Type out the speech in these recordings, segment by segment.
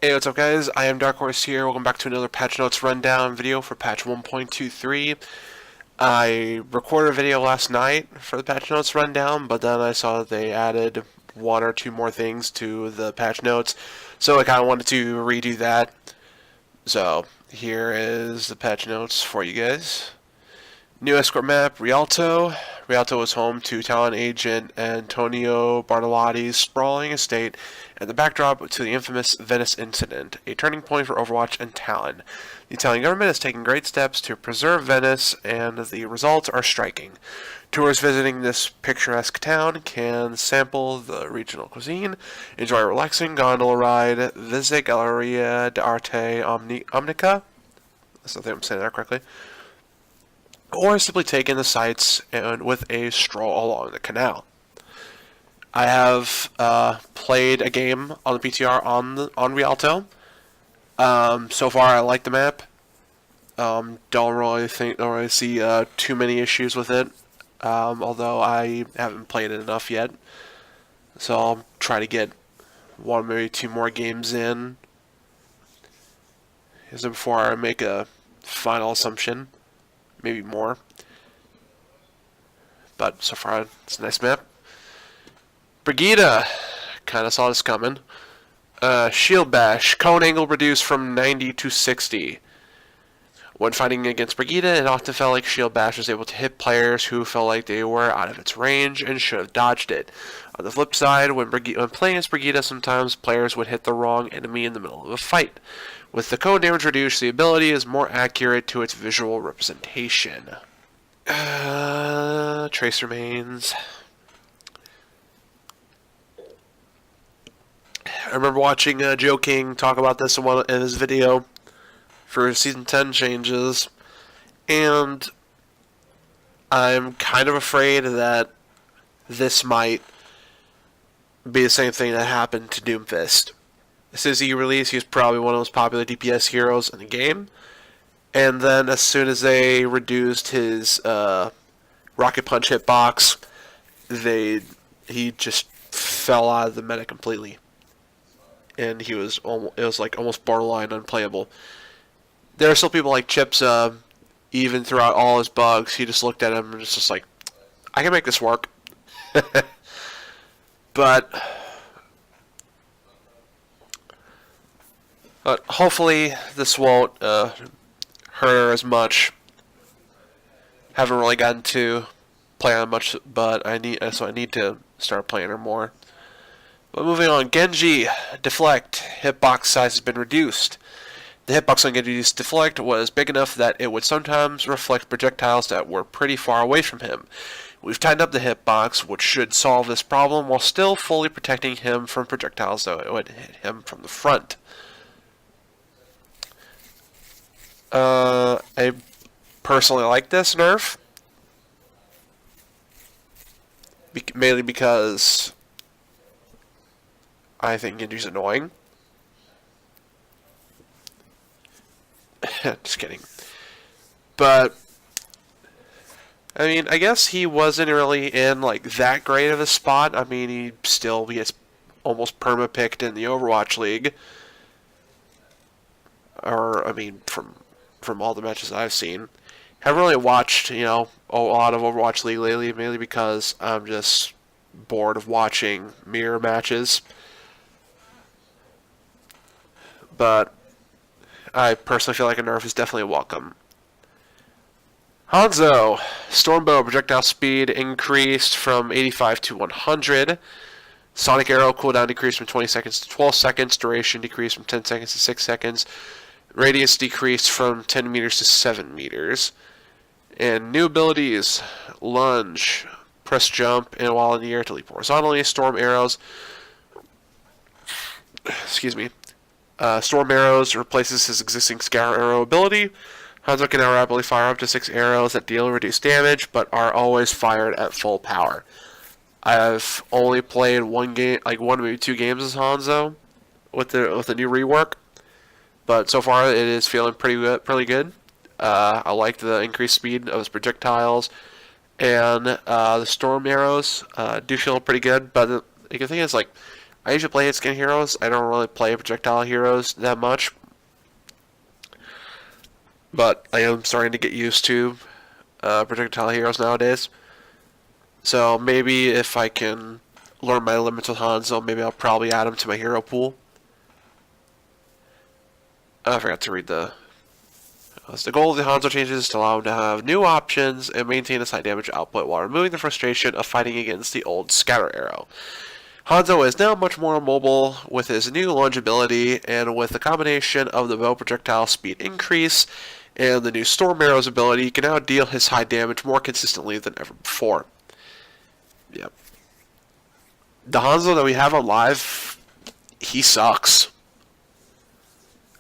Hey, what's up guys? I am Dark Horse here. Welcome back to another patch notes rundown video for patch 1.23. I recorded a video last night for the patch notes rundown, but then I saw that they added one or two more things to the patch notes, so I kind of wanted to redo that. So here is the patch notes for you guys. New escort map, Rialto. Rialto is home to Talon agent Antonio Bartolotti's sprawling estate and the backdrop to the infamous Venice incident, a turning point for Overwatch and Talon. The Italian government has taken great steps to preserve Venice, and the results are striking. Tourists visiting this picturesque town can sample the regional cuisine, enjoy a relaxing gondola ride, visit Galleria d'Arte Omnica. I think I'm saying that correctly, or simply take in the sights and with a stroll along the canal. I have played a game on the PTR on Rialto. So far, I like the map. Don't really see too many issues with it. Although I haven't played it enough yet, so I'll try to get one, maybe two more games in, before I make a final assumption. Maybe more. But so far, it's a nice map. Brigida, kind of saw this coming. Shield Bash, cone angle reduced from 90 to 60. When fighting against Brigida, it often felt like Shield Bash was able to hit players who felt like they were out of its range and should have dodged it. On the flip side, when playing against Brigida, sometimes players would hit the wrong enemy in the middle of a fight. With the cone damage reduced, the ability is more accurate to its visual representation. Trace remains. I remember watching Joe King talk about this in his video for Season 10 changes, and I'm kind of afraid that this might be the same thing that happened to Doomfist. As soon as he released, he was probably one of the most popular DPS heroes in the game, and then as soon as they reduced his Rocket Punch hitbox, he just fell out of the meta completely. And it was like almost borderline unplayable. There are still people like Chips, even throughout all his bugs, he just looked at him and was just like, I can make this work. but hopefully this won't hurt her as much. Haven't really gotten to play on much, but I need to start playing her more. But moving on, Genji, Deflect, hitbox size has been reduced. The hitbox on Genji's Deflect was big enough that it would sometimes reflect projectiles that were pretty far away from him. We've tightened up the hitbox, which should solve this problem while still fully protecting him from projectiles that would hit him from the front. I personally like this nerf, mainly because I think Genji's annoying. Just kidding. But I mean, I guess he wasn't really in like that great of a spot. I mean, he gets almost perma-picked in the Overwatch League. Or I mean, from all the matches I've seen. Haven't really watched, a lot of Overwatch League lately, mainly because I'm just bored of watching mirror matches. But I personally feel like a nerf is definitely welcome. Hanzo, Stormbow projectile speed increased from 85 to 100. Sonic Arrow cooldown decreased from 20 seconds to 12 seconds. Duration decreased from 10 seconds to 6 seconds. Radius decreased from 10 meters to 7 meters. And new abilities, Lunge, press jump, and while in the air to leap horizontally. Storm Arrows, Storm Arrows replaces his existing Scour Arrow ability. Hanzo can now rapidly fire up to 6 arrows that deal reduced damage, but are always fired at full power. I've only played one game, like one maybe two games as Hanzo with the new rework, but so far it is feeling pretty good. I like the increased speed of his projectiles, and the storm arrows do feel pretty good. But the thing is, like, I usually play hit-scan heroes. I don't really play projectile heroes that much. But I am starting to get used to projectile heroes nowadays. So maybe if I can learn my limits with Hanzo, maybe I'll probably add him to my hero pool. I forgot to read the... The goal of the Hanzo changes is to allow him to have new options and maintain his high damage output while removing the frustration of fighting against the old scatter arrow. Hanzo is now much more mobile with his new longeability, and with the combination of the bow projectile speed increase and the new Storm Arrow's ability, he can now deal his high damage more consistently than ever before. Yep. The Hanzo that we have on live, he sucks.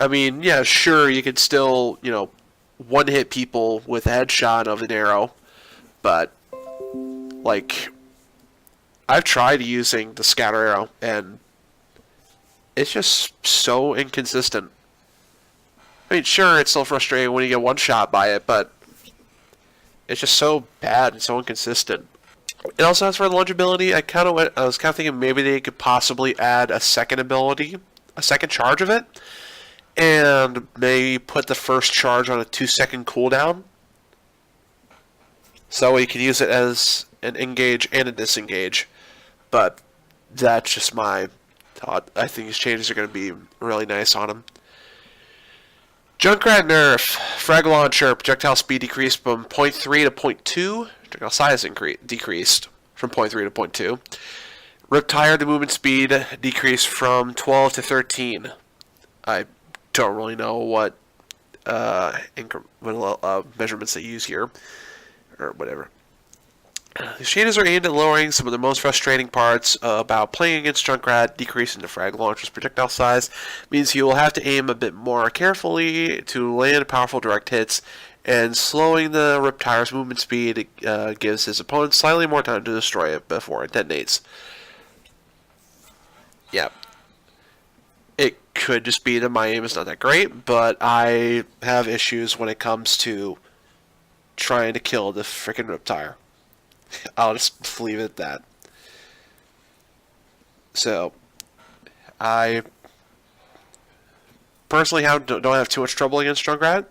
I mean, yeah, sure, you could still, one-hit people with a headshot of an arrow, but, like, I've tried using the scatter arrow, and it's just so inconsistent. I mean, sure, it's still frustrating when you get one shot by it, but it's just so bad and so inconsistent. It also has for longeability. I was kind of thinking maybe they could possibly add a second ability, a second charge of it, and maybe put the first charge on a 2-second cooldown. So you can use it as an engage and a disengage. But that's just my thought. I think these changes are going to be really nice on him. Junkrat nerf. Frag launcher. Projectile speed decreased from 0.3 to 0.2. Projectile size decreased from 0.3 to 0.2. Riptire, the movement speed decreased from 12 to 13. I don't really know what measurements they use here, or whatever. These changes are aimed at lowering some of the most frustrating parts about playing against Junkrat. Decreasing the frag launcher's projectile size means you will have to aim a bit more carefully to land powerful direct hits, and slowing the Riptire's movement speed gives his opponent slightly more time to destroy it before it detonates. Yeah. It could just be that my aim is not that great, but I have issues when it comes to trying to kill the frickin' Riptire. I'll just leave it at that. So, I personally don't have too much trouble against Junkrat.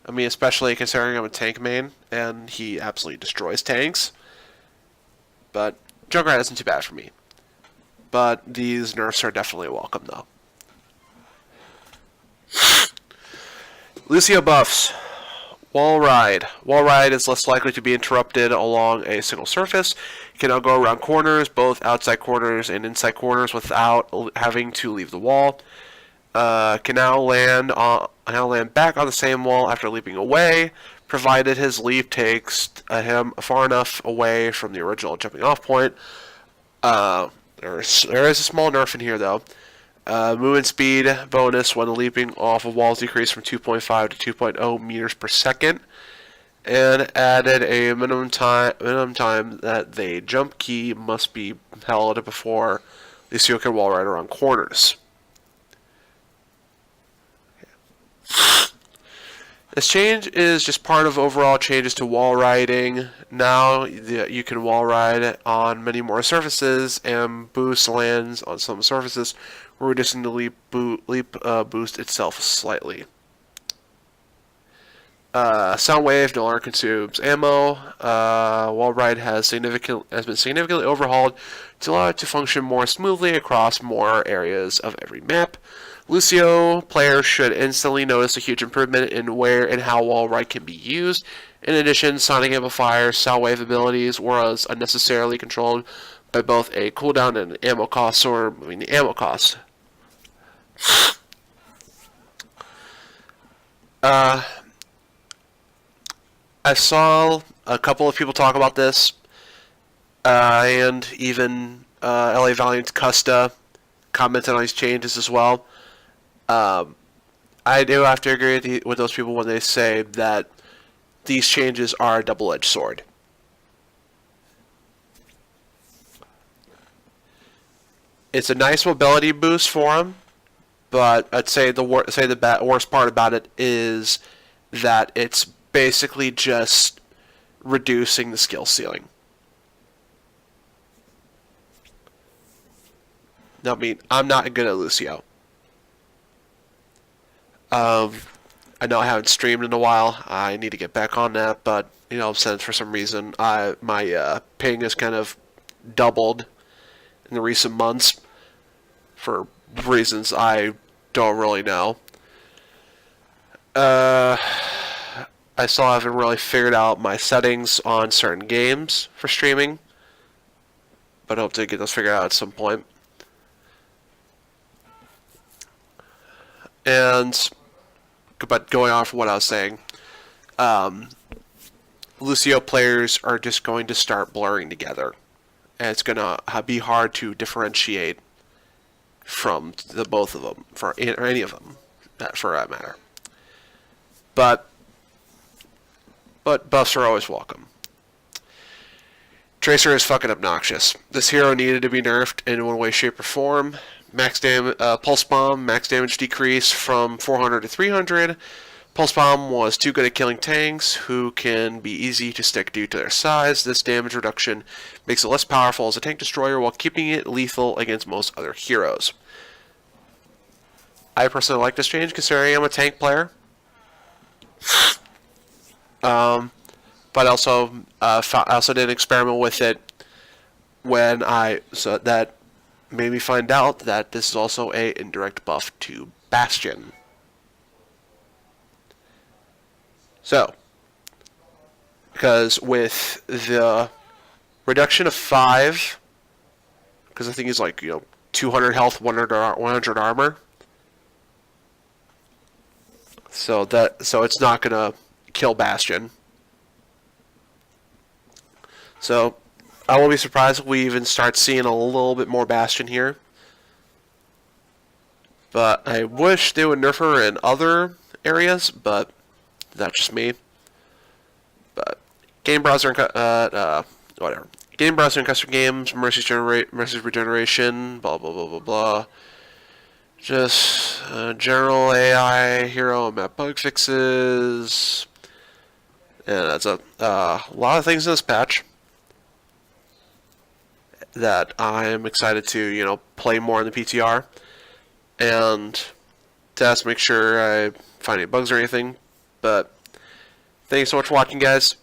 I mean, especially considering I'm a tank main, and he absolutely destroys tanks. But Junkrat isn't too bad for me. But these nerfs are definitely welcome, though. Lucio buffs. Wall ride. Wall ride is less likely to be interrupted along a single surface. You can now go around corners, both outside corners and inside corners, without having to leave the wall. Can now land back on the same wall after leaping away, provided his leap takes him far enough away from the original jumping off point. There is a small nerf in here, though. Movement speed bonus when leaping off of walls decreased from 2.5 to 2.0 meters per second, and added a minimum time that the jump key must be held before Lucio can wall ride around corners. This change is just part of overall changes to wall riding. Now you can wall ride on many more surfaces and boost lands on some surfaces, reducing the leap boost itself slightly. Soundwave no longer consumes ammo. Wall ride has been significantly overhauled to allow it to function more smoothly across more areas of every map. Lucio players should instantly notice a huge improvement in where and how wall ride can be used. In addition, Sonic Amplifier's Soundwave abilities were unnecessarily controlled by both a cooldown and an ammo cost, or moving the ammo cost. I saw a couple of people talk about this, and even LA Valiant Custa commented on these changes as well. I do have to agree with those people when they say that these changes are a double-edged sword. It's a nice mobility boost for him, but I'd say the worst part about it is that it's basically just reducing the skill ceiling. I mean, I'm not good at Lucio. I know I haven't streamed in a while. I need to get back on that, but you know, since for some reason my ping has kind of doubled in the recent months for reasons I don't really know. Uh, I still haven't really figured out my settings on certain games for streaming, but I hope to get those figured out at some point. And but going off of what I was saying, Lucio players are just going to start blurring together, and it's gonna be hard to differentiate from the both of them, for or any of them, for that matter. But buffs are always welcome. Tracer is fucking obnoxious. This hero needed to be nerfed in one way, shape, or form. Max damage, pulse bomb, max damage decrease from 400 to 300. Pulse bomb was too good at killing tanks, who can be easy to stick due to their size. This damage reduction makes it less powerful as a tank destroyer while keeping it lethal against most other heroes. I personally like this change considering I'm a tank player. But also, I also did an experiment with it when so that made me find out that this is also a indirect buff to Bastion. So, because with the reduction of 5, because I think he's like, 200 health, 100 armor. So it's not gonna kill Bastion. So I won't be surprised if we even start seeing a little bit more Bastion here. But I wish they would nerf her in other areas, but that's just me. But game browser and whatever. Game browser and custom games, Mercy's regeneration, blah blah blah blah blah. Just general AI hero map bug fixes, and that's a lot of things in this patch that I'm excited to play more in the PTR and test, make sure I find any bugs or anything. But thank you so much for watching, guys.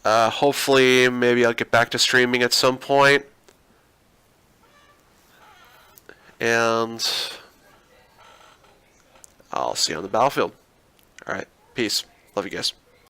Hopefully, maybe I'll get back to streaming at some point. And I'll see you on the battlefield. Alright, peace. Love you guys.